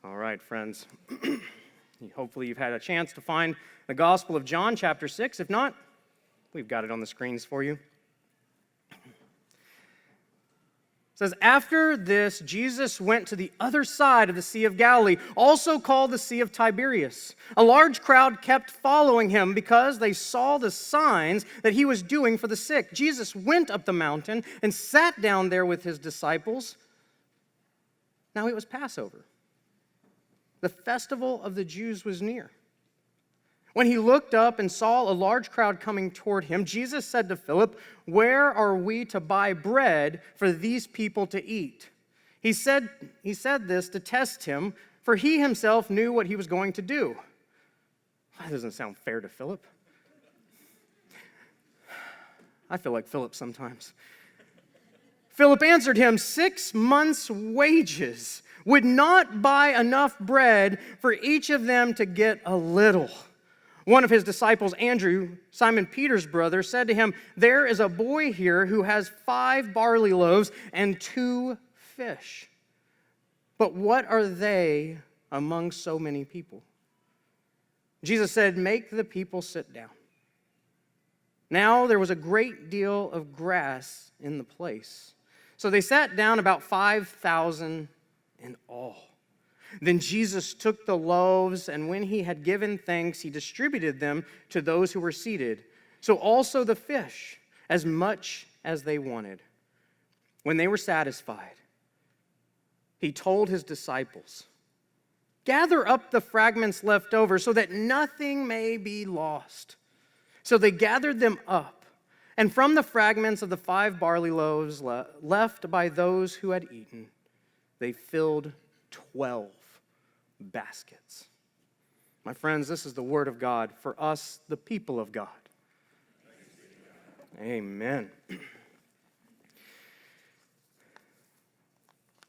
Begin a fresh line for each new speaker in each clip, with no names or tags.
All right, friends. Hopefully you've had a chance to find the Gospel of John, chapter 6. If not, we've got it on the screens for you. It says, after this, Jesus went to the other side of the Sea of Galilee, also called the Sea of Tiberias. A large crowd kept following him because they saw the signs that he was doing for the sick. Jesus went up the mountain and sat down there with his disciples. Now it was Passover. The festival of the Jews was near. When he looked up and saw a large crowd coming toward him, Jesus said to Philip, "Where are we to buy bread for these people to eat?" He said this to test him, for he himself knew what he was going to do. That doesn't sound fair to Philip. I feel like Philip sometimes. Philip answered him, 6 months' wages would not buy enough bread for each of them to get a little. One of his disciples, Andrew, Simon Peter's brother, said to him, "There is a boy here who has 5 barley loaves and 2 fish. But what are they among so many people?" Jesus said, "Make the people sit down." Now there was a great deal of grass in the place. So they sat down, about 5,000 in all. Then Jesus took the loaves, and when he had given thanks, he distributed them to those who were seated. So also the fish, as much as they wanted. When they were satisfied, he told his disciples, "Gather up the fragments left over so that nothing may be lost." So they gathered them up, and from the fragments of the 5 barley loaves left by those who had eaten, they filled 12 baskets. My friends, this is the word of God for us, the people of God. Amen.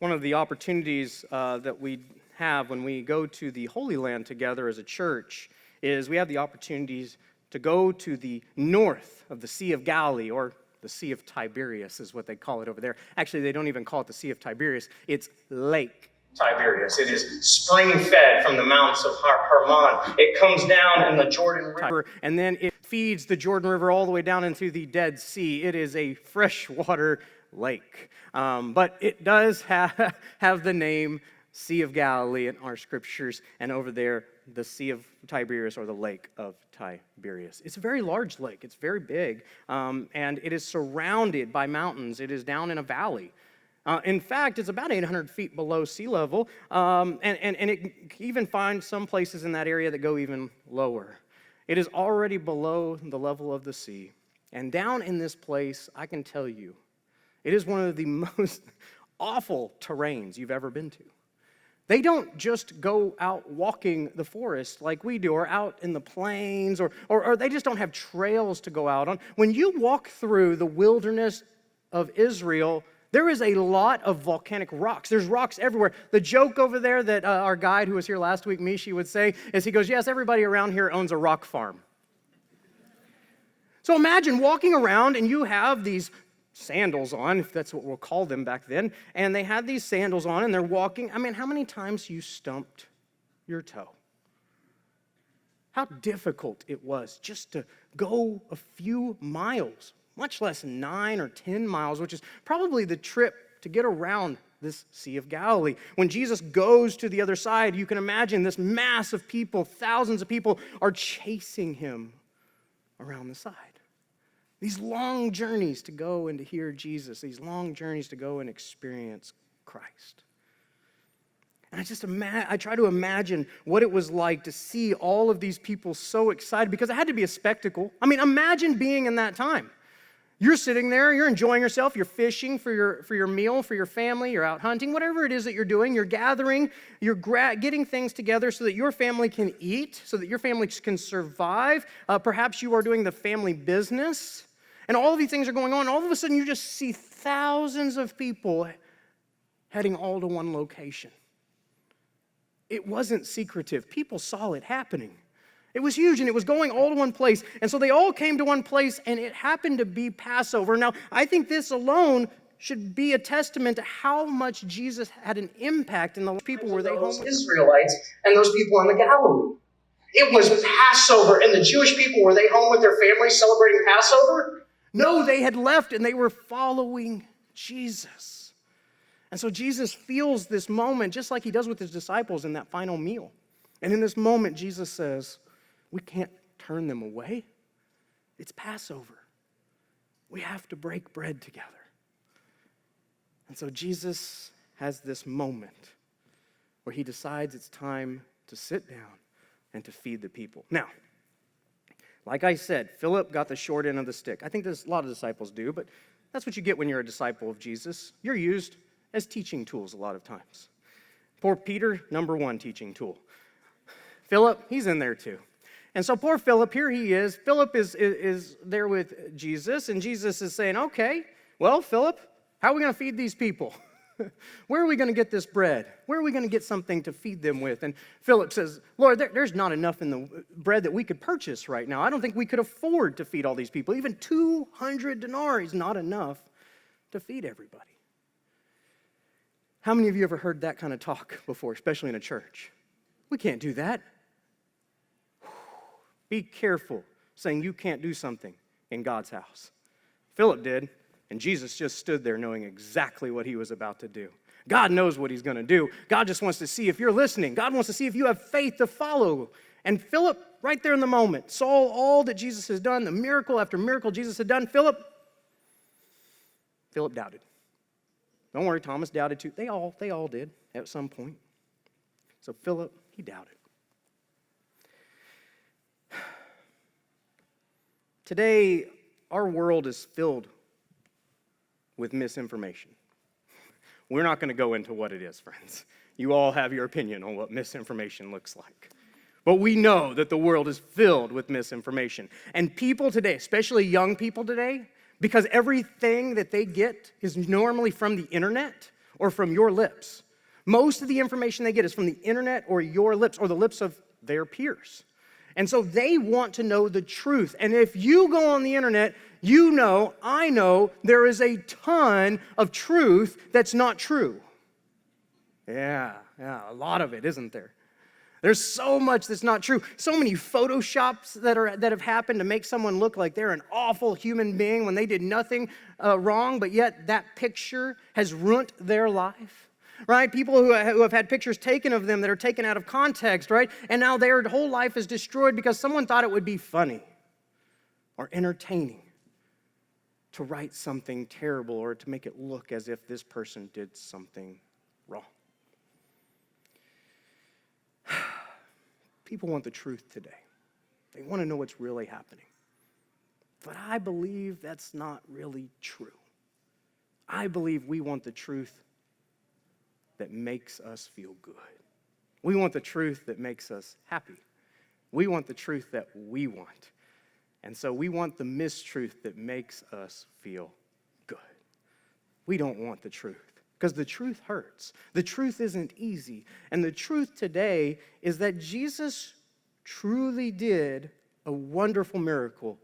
One of the opportunities that we have when we go to the Holy Land together as a church is we have the opportunities to go to the north of the Sea of Galilee, or the Sea of Tiberias is what they call it over there. Actually, they don't even call it the Sea of Tiberias. It's Lake Tiberias. It is spring-fed from the mountains of Hermon. It comes down in the Jordan River, and then it feeds the Jordan River all the way down into the Dead Sea. It is a freshwater lake. But it does have the name Sea of Galilee in our scriptures, and over there, the Sea of Tiberias, or the Lake of Tiberias. It's a very large lake. It's very big, and it is surrounded by mountains. It is down in a valley. In fact, it's about 800 feet below sea level, and it even finds some places in that area that go even lower. It is already below the level of the sea, and down in this place, I can tell you, it is one of the most awful terrains you've ever been to. They don't just go out walking the forest like we do, or out in the plains, or they just don't have trails to go out on. When you walk through the wilderness of Israel, there is a lot of volcanic rocks. There's rocks everywhere. The joke over there that our guide who was here last week, Mishi, would say is he goes, "Yes, everybody around here owns a rock farm." So imagine walking around and you have these sandals on, if that's what we'll call them back then, and they had these sandals on and they're walking. I mean, how many times you stumped your toe? How difficult it was just to go a few miles, much less 9 or 10 miles, which is probably the trip to get around this Sea of Galilee. When Jesus goes to the other side, you can imagine this mass of people, thousands of people are chasing him around the side. These long journeys to go and to hear Jesus, these long journeys to go and experience Christ. And I try to imagine what it was like to see all of these people so excited, because it had to be a spectacle. I mean, imagine being in that time. You're sitting there, you're enjoying yourself, you're fishing for your meal, for your family, you're out hunting, whatever it is that you're doing, you're gathering, you're getting things together so that your family can eat, so that your family can survive. Perhaps you are doing the family business, and all of these things are going on. All of a sudden, you just see thousands of people heading all to one location. It wasn't secretive. People saw it happening. It was huge, and it was going all to one place. And so they all came to one place, and it happened to be Passover. Now, I think this alone should be a testament to how much Jesus had an impact in the people. Were they
those
home?
Israelites and those people in the Galilee. It was Passover, and the Jewish people, were they home with their families celebrating Passover?
No, they had left and they were following Jesus. And so Jesus feels this moment just like he does with his disciples in that final meal. And in this moment, Jesus says, we can't turn them away. It's Passover. We have to break bread together. And so Jesus has this moment where he decides it's time to sit down and to feed the people. Now, like I said, Philip got the short end of the stick. I think a lot of disciples do, but that's what you get when you're a disciple of Jesus. You're used as teaching tools a lot of times. Poor Peter, number one teaching tool. Philip, he's in there too. And so poor Philip, here he is. Philip is there with Jesus, and Jesus is saying, okay, well, Philip, how are we going to feed these people? Where are we going to get this bread? Where are we going to get something to feed them with? And Philip says, Lord, there's not enough in the bread that we could purchase right now. I don't think we could afford to feed all these people. Even 200 denarii is not enough to feed everybody. How many of you ever heard that kind of talk before, especially in a church? We can't do that. Be careful saying you can't do something in God's house. Philip did. And Jesus just stood there knowing exactly what he was about to do. God knows what he's going to do. God just wants to see if you're listening. God wants to see if you have faith to follow. And Philip, right there in the moment, saw all that Jesus has done, the miracle after miracle Jesus had done. Philip doubted. Don't worry, Thomas doubted too. They all did at some point. So Philip, he doubted. Today, our world is filled with misinformation. We're not going to go into what it is, friends. You all have your opinion on what misinformation looks like. But we know that the world is filled with misinformation. And people today, especially young people today, because everything that they get is normally from the internet or from your lips. Most of the information they get is from the internet or your lips or the lips of their peers. And so they want to know the truth. And if you go on the internet, you know, I know, there is a ton of truth that's not true. Yeah, a lot of it, isn't there? There's so much that's not true. So many photoshops that have happened to make someone look like they're an awful human being when they did nothing wrong, but yet that picture has ruined their life. Right? People who have had pictures taken of them that are taken out of context, right? And now their whole life is destroyed because someone thought it would be funny or entertaining to write something terrible or to make it look as if this person did something wrong. People want the truth today. They want to know what's really happening. But I believe that's not really true. I believe we want the truth that makes us feel good. We want the truth that makes us happy. We want the truth that we want. And so we want the mistruth that makes us feel good. We don't want the truth because the truth hurts. The truth isn't easy. And the truth today is that Jesus truly did a wonderful miracle.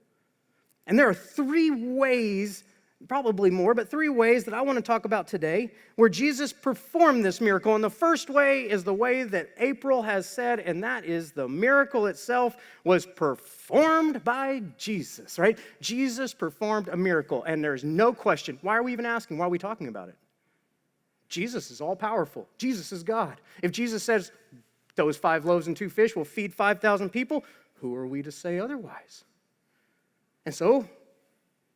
And there are 3 ways, probably more, but 3 ways that I want to talk about today where Jesus performed this miracle. And the first way is the way that April has said, and that is the miracle itself was performed by Jesus, right? Jesus performed a miracle, and there's no question. Why are we even asking? Why are we talking about it? Jesus is all-powerful. Jesus is God. If Jesus says those 5 loaves and 2 fish will feed 5,000 people, who are we to say otherwise? And so,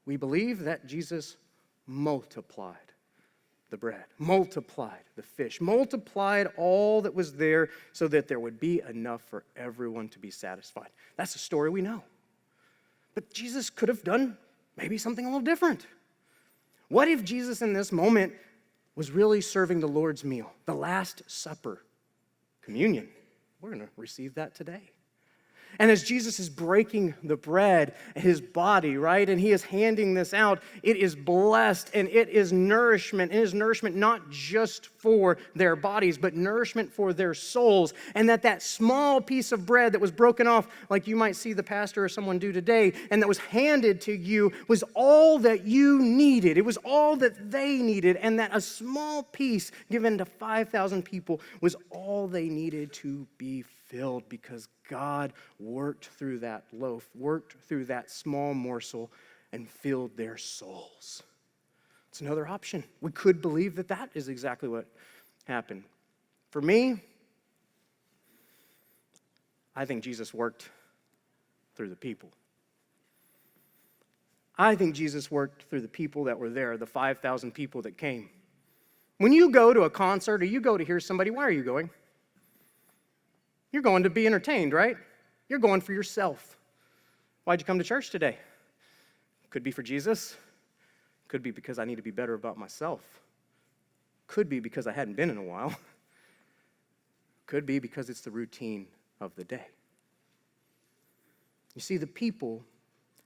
we believe that Jesus multiplied the bread, multiplied the fish, multiplied all that was there so that there would be enough for everyone to be satisfied. That's a story we know. But Jesus could have done maybe something a little different. What if Jesus in this moment was really serving the Lord's meal, the Last Supper, communion? We're going to receive that today. And as Jesus is breaking the bread, his body, right, and he is handing this out, it is blessed and it is nourishment. It is nourishment not just for their bodies, but nourishment for their souls. And that small piece of bread that was broken off, like you might see the pastor or someone do today, and that was handed to you was all that you needed. It was all that they needed. And that a small piece given to 5,000 people was all they needed to be filled, because God worked through that loaf, worked through that small morsel, and filled their souls. It's another option. We could believe that is exactly what happened. For me, I think Jesus worked through the people. I think Jesus worked through the people that were there, the 5,000 people that came. When you go to a concert or you go to hear somebody, why are you going? You're going to be entertained, right? You're going for yourself. Why'd you come to church today? Could be for Jesus. Could be because I need to be better about myself. Could be because I hadn't been in a while. Could be because it's the routine of the day. You see, the people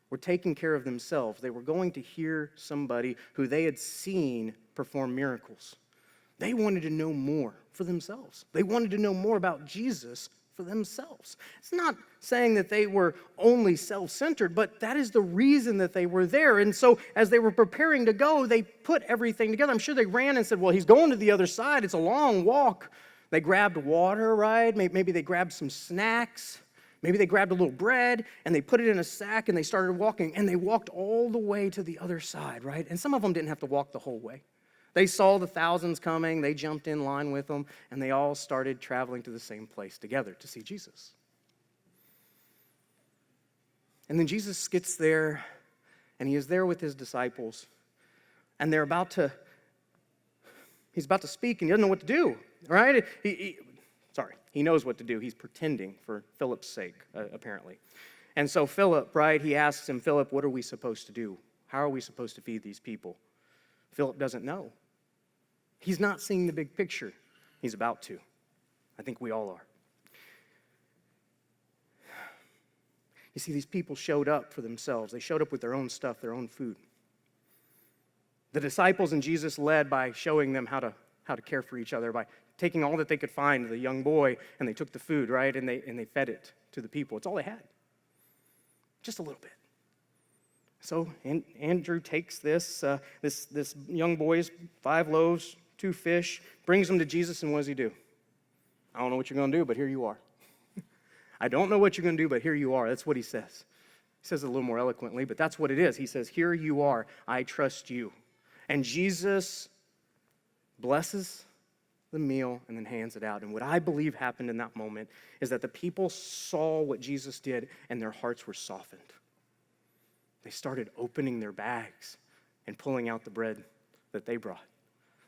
were taking care of themselves. They were going to hear somebody who they had seen perform miracles. They wanted to know more for themselves. They wanted to know more about Jesus for themselves. It's not saying that they were only self-centered, but that is the reason that they were there. And so as they were preparing to go, they put everything together. I'm sure they ran and said, well, he's going to the other side. It's a long walk. They grabbed water, right? Maybe they grabbed some snacks. Maybe they grabbed a little bread and they put it in a sack and they started walking, and they walked all the way to the other side, right? And some of them didn't have to walk the whole way. They saw the thousands coming, they jumped in line with them, and they all started traveling to the same place together to see Jesus. And then Jesus gets there, and he is there with his disciples, and he's about to speak, and he doesn't know what to do, right? He knows what to do. He's pretending for Philip's sake, apparently. And so Philip, right, he asks him, Philip, what are we supposed to do? How are we supposed to feed these people? Philip doesn't know. He's not seeing the big picture. He's about to. I think we all are. You see, these people showed up for themselves. They showed up with their own stuff, their own food. The disciples and Jesus led by showing them how to care for each other, by taking all that they could find, the young boy, and they took the food, right? And they fed it to the people. It's all they had. Just a little bit. So Andrew takes this young boy's 5 loaves, 2 fish, brings them to Jesus, and what does he do? I don't know what you're going to do, but here you are. I don't know what you're going to do, but here you are. That's what he says. He says it a little more eloquently, but that's what it is. He says, here you are. I trust you. And Jesus blesses the meal and then hands it out. And what I believe happened in that moment is that the people saw what Jesus did, and their hearts were softened. They started opening their bags and pulling out the bread that they brought.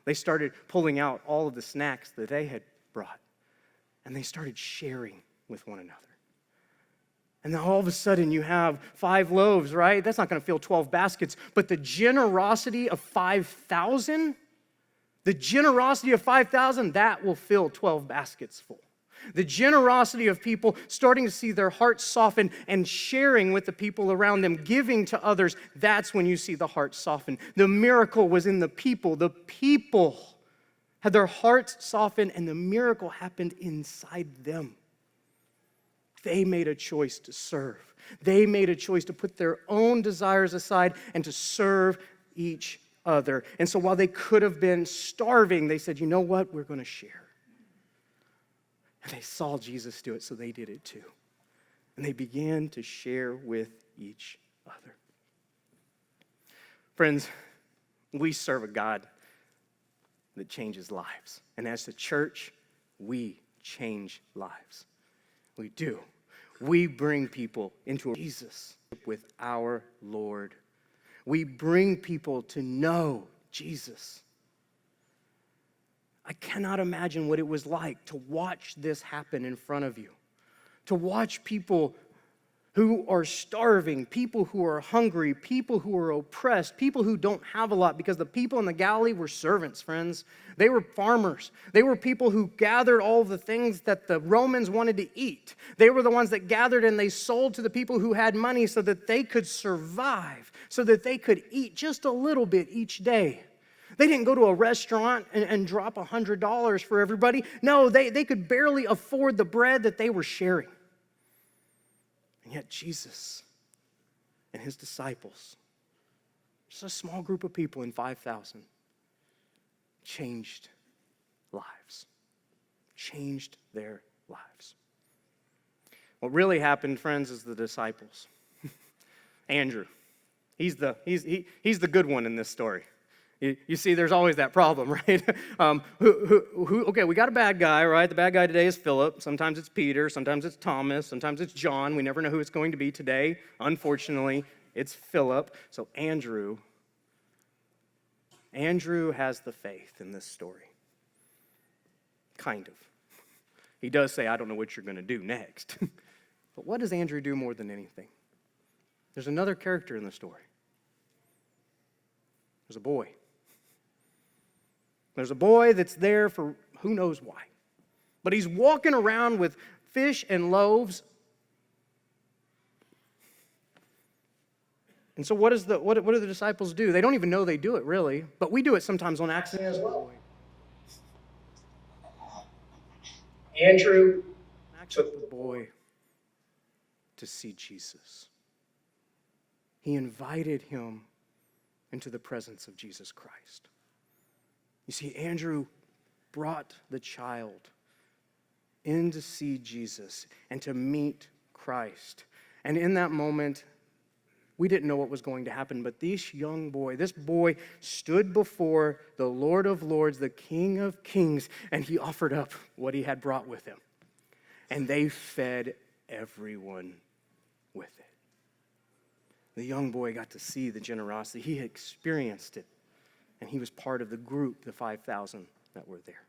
They started pulling out all of the snacks that they had brought. And they started sharing with one another. And then all of a sudden you have 5 loaves, right? That's not going to fill 12 baskets. But the generosity of 5,000, that will fill 12 baskets full. The generosity of people starting to see their hearts soften and sharing with the people around them, giving to others, that's when you see the heart soften. The miracle was in the people. The people had their hearts softened, and the miracle happened inside them. They made a choice to serve. They made a choice to put their own desires aside and to serve each other. And so while they could have been starving, they said, you know what? We're going to share. And they saw Jesus do it, so they did it too. And they began to share with each other. Friends, we serve a God that changes lives. And as the church, we change lives. We do. We bring people into Jesus with our Lord. We bring people to know Jesus. I cannot imagine what it was like to watch this happen in front of you. To watch people who are starving, people who are hungry, people who are oppressed, people who don't have a lot, because the people in the Galilee were servants, friends. They were farmers. They were people who gathered all the things that the Romans wanted to eat. They were the ones that gathered and they sold to the people who had money so that they could survive, so that they could eat just a little bit each day. They didn't go to a restaurant and drop $100 for everybody. No, they could barely afford the bread that they were sharing. And yet Jesus and his disciples, just a small group of people in 5,000, changed lives. Changed their lives. What really happened, friends, is the disciples. Andrew, he's the good one in this story. You see, there's always that problem, right? Okay, we got a bad guy, right? The bad guy today is Philip. Sometimes it's Peter. Sometimes it's Thomas. Sometimes it's John. We never know who it's going to be today. Unfortunately, it's Philip. So Andrew has the faith in this story. Kind of. He does say, I don't know what you're going to do next. But what does Andrew do more than anything? There's another character in the story. There's a boy. There's a boy that's there for who knows why. But he's walking around with fish and loaves. And so what do the disciples do? They don't even know they do it, really. But we do it sometimes on accident as well.
Andrew
took the boy to see Jesus. He invited him into the presence of Jesus Christ. You see, Andrew brought the child in to see Jesus and to meet Christ. And in that moment, we didn't know what was going to happen, but this boy stood before the Lord of Lords, the King of Kings, and he offered up what he had brought with him. And they fed everyone with it. The young boy got to see the generosity. He had experienced it. And he was part of the group, the 5,000 that were there.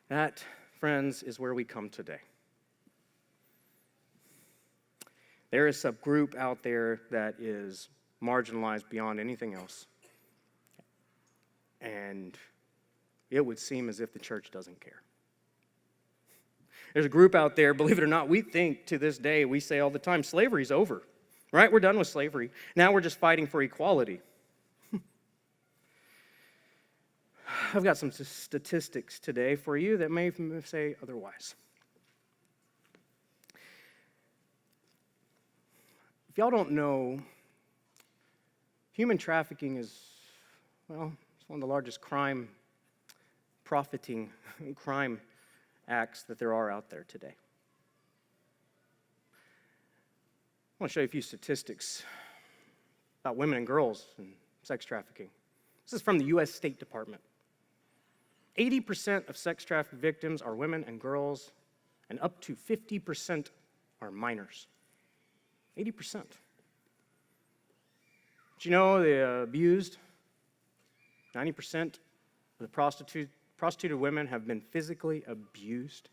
That, friends, is where we come today. There is a group out there that is marginalized beyond anything else. And it would seem as if the church doesn't care. There's a group out there, believe it or not, we think to this day, we say all the time, slavery's over, right? We're done with slavery. Now we're just fighting for equality. I've got some statistics today for you that may say otherwise. If y'all don't know, human trafficking is, well, it's one of the largest crime acts that there are out there today. I want to show you a few statistics about women and girls and sex trafficking. This is from the U.S. State Department. 80% of sex traffic victims are women and girls, and up to 50% are minors. 80%. Did you know the abused? 90% of the prostituted women have been physically abused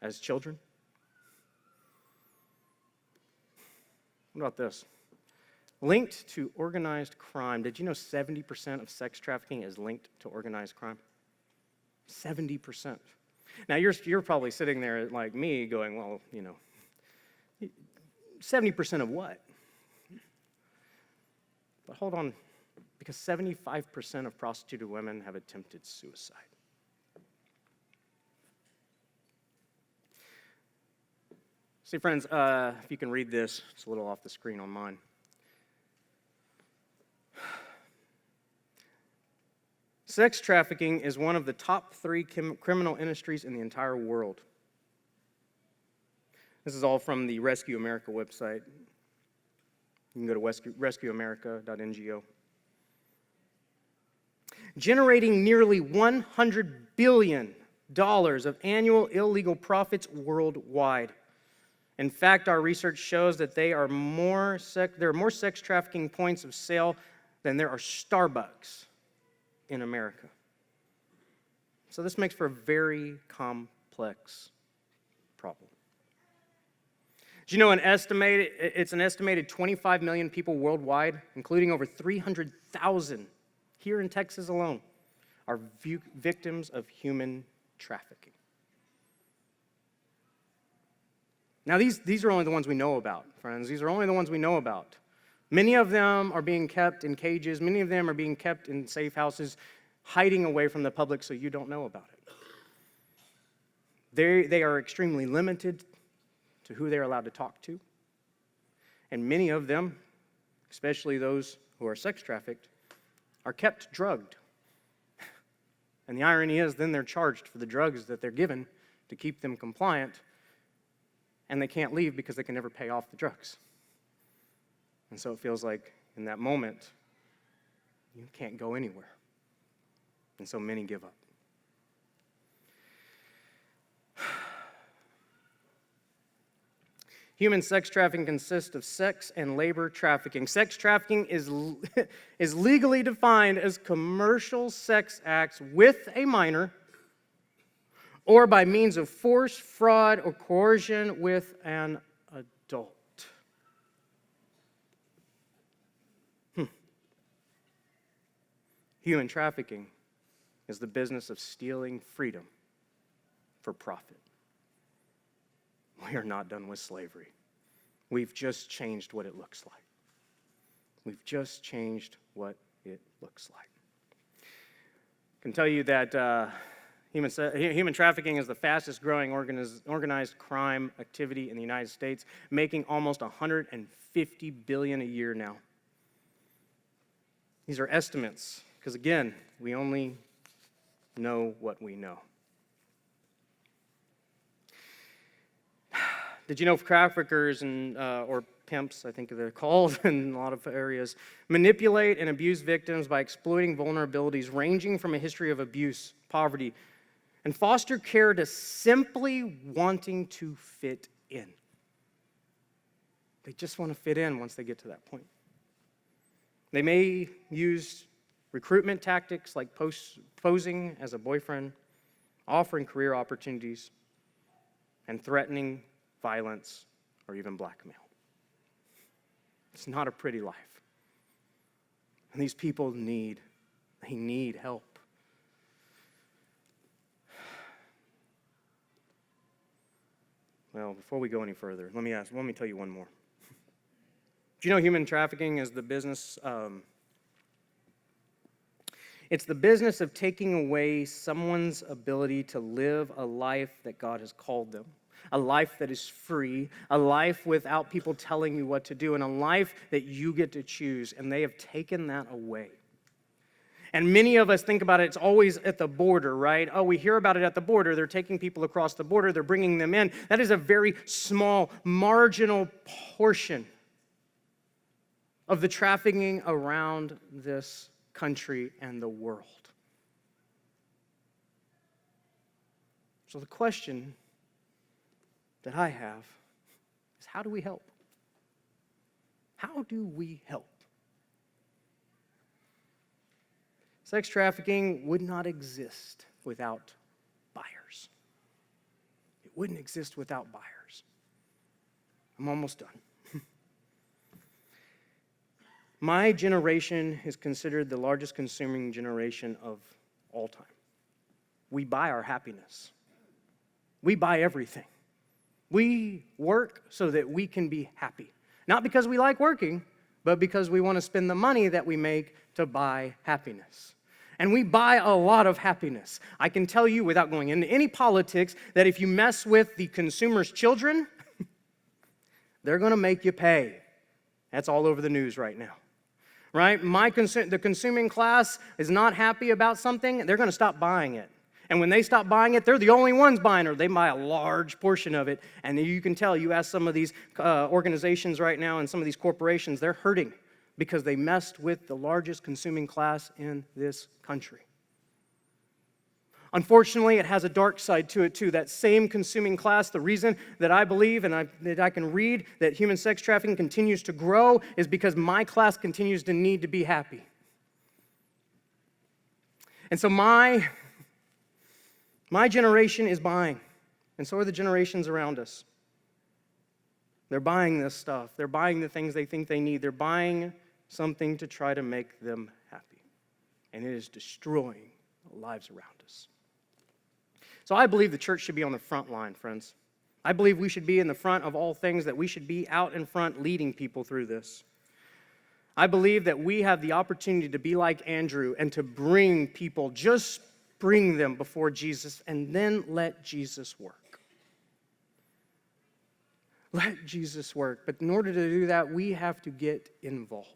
as children. What about this? Linked to organized crime. Did you know 70% of sex trafficking is linked to organized crime? 70%. Now, you're probably sitting there like me going, well, 70% of what? But hold on, because 75% of prostituted women have attempted suicide. See, friends, if you can read this, it's a little off the screen on mine. Sex trafficking is one of the top 3 criminal industries in the entire world. This is all from the Rescue America website. You can go to rescueamerica.ngo. Generating nearly $100 billion of annual illegal profits worldwide. In fact, our research shows that there are more sex trafficking points of sale than there are Starbucks in America. So this makes for a very complex problem. Do you know it's an estimated 25 million people worldwide, including over 300,000 here in Texas alone, are victims of human trafficking. Now, these are only the ones we know about, friends. These are only the ones we know about. Many of them are being kept in cages. Many of them are being kept in safe houses, hiding away from the public so you don't know about it. They are extremely limited to who they're allowed to talk to. And many of them, especially those who are sex trafficked, are kept drugged. And the irony is, then they're charged for the drugs that they're given to keep them compliant, and they can't leave because they can never pay off the drugs. And so it feels like in that moment, you can't go anywhere. And so many give up. Human sex trafficking consists of sex and labor trafficking. Sex trafficking is legally defined as commercial sex acts with a minor or by means of force, fraud, or coercion with an adult. Human trafficking is the business of stealing freedom for profit. We are not done with slavery. We've just changed what it looks like. We've just changed what it looks like. I can tell you that human trafficking is the fastest growing organized crime activity in the United States, making almost $150 billion a year now. These are estimates, because again, we only know what we know. Did you know traffickers or pimps, I think they're called in a lot of areas, manipulate and abuse victims by exploiting vulnerabilities ranging from a history of abuse, poverty, and foster care to simply wanting to fit in? They just want to fit in once they get to that point. They may use recruitment tactics like posing as a boyfriend, offering career opportunities, and threatening violence, or even blackmail. It's not a pretty life. And these people need help. Well, before we go any further, let me tell you one more. Do you know human trafficking is the business, it's the business of taking away someone's ability to live a life that God has called them. A life that is free, a life without people telling you what to do, and a life that you get to choose, and they have taken that away. And many of us think about it, it's always at the border, right? Oh, we hear about it at the border. They're taking people across the border. They're bringing them in. That is a very small, marginal portion of the trafficking around this country and the world. So the question that I have is, how do we help? How do we help? Sex trafficking would not exist without buyers. It wouldn't exist without buyers. I'm almost done. My generation is considered the largest consuming generation of all time. We buy our happiness. We buy everything. We work so that we can be happy. Not because we like working, but because we want to spend the money that we make to buy happiness. And we buy a lot of happiness. I can tell you, without going into any politics, that if you mess with the consumer's children, they're going to make you pay. That's all over the news right now. Right? The consuming class is not happy about something, they're going to stop buying it. And when they stop buying it, they're the only ones buying it. They buy a large portion of it. And you can tell, you ask some of these organizations right now and some of these corporations, they're hurting because they messed with the largest consuming class in this country. Unfortunately, it has a dark side to it too. That same consuming class, the reason that I believe and that I can read that human sex trafficking continues to grow is because my class continues to need to be happy. And so my generation is buying, and so are the generations around us. They're buying this stuff. They're buying the things they think they need. They're buying something to try to make them happy. And it is destroying the lives around us. So I believe the church should be on the front line, friends. I believe we should be in the front of all things, that we should be out in front leading people through this. I believe that we have the opportunity to be like Andrew and to bring people, just bring them before Jesus, and then let Jesus work. Let Jesus work. But in order to do that, we have to get involved.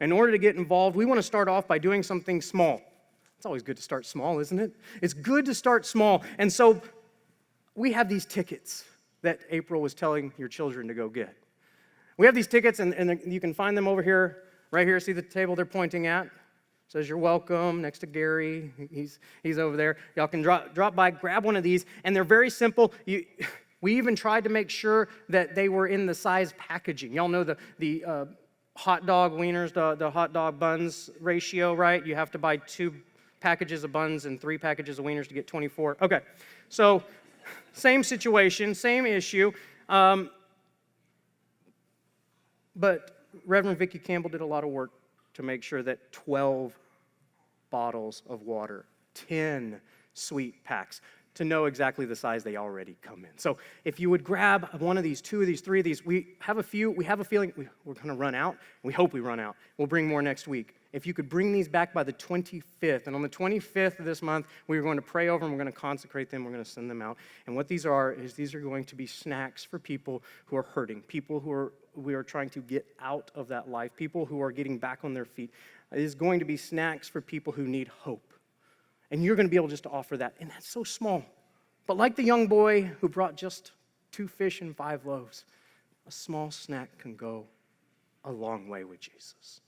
In order to get involved, we want to start off by doing something small. It's always good to start small, isn't it? It's good to start small. And so we have these tickets that April was telling your children to go get. We have these tickets, and you can find them over here, right here. See the table they're pointing at? It says you're welcome, next to Gary. He's over there. Y'all can drop by, grab one of these, and they're very simple. We even tried to make sure that they were in the size packaging. Y'all know the hot dog wieners, the hot dog buns ratio, right? You have to buy 2 packages of buns and 3 packages of wieners to get 24. Okay, so same situation, same issue. But Reverend Vicki Campbell did a lot of work to make sure that 12 bottles of water, 10 sweet packs, to know exactly the size they already come in. So if you would grab one of these, 2 of these, 3 of these, we have a feeling we're going to run out. We hope we run out. We'll bring more next week. If you could bring these back by the 25th, and on the 25th of this month, we're going to pray over them, we're going to consecrate them, we're going to send them out. And what these are going to be snacks for people who are hurting, people we are trying to get out of that life, people who are getting back on their feet. It is going to be snacks for people who need hope. And you're going to be able just to offer that. And that's so small. But like the young boy who brought just 2 fish and 5 loaves, a small snack can go a long way with Jesus.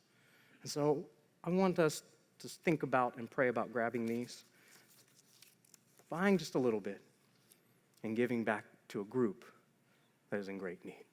And so I want us to think about and pray about grabbing these, buying just a little bit, and giving back to a group that is in great need.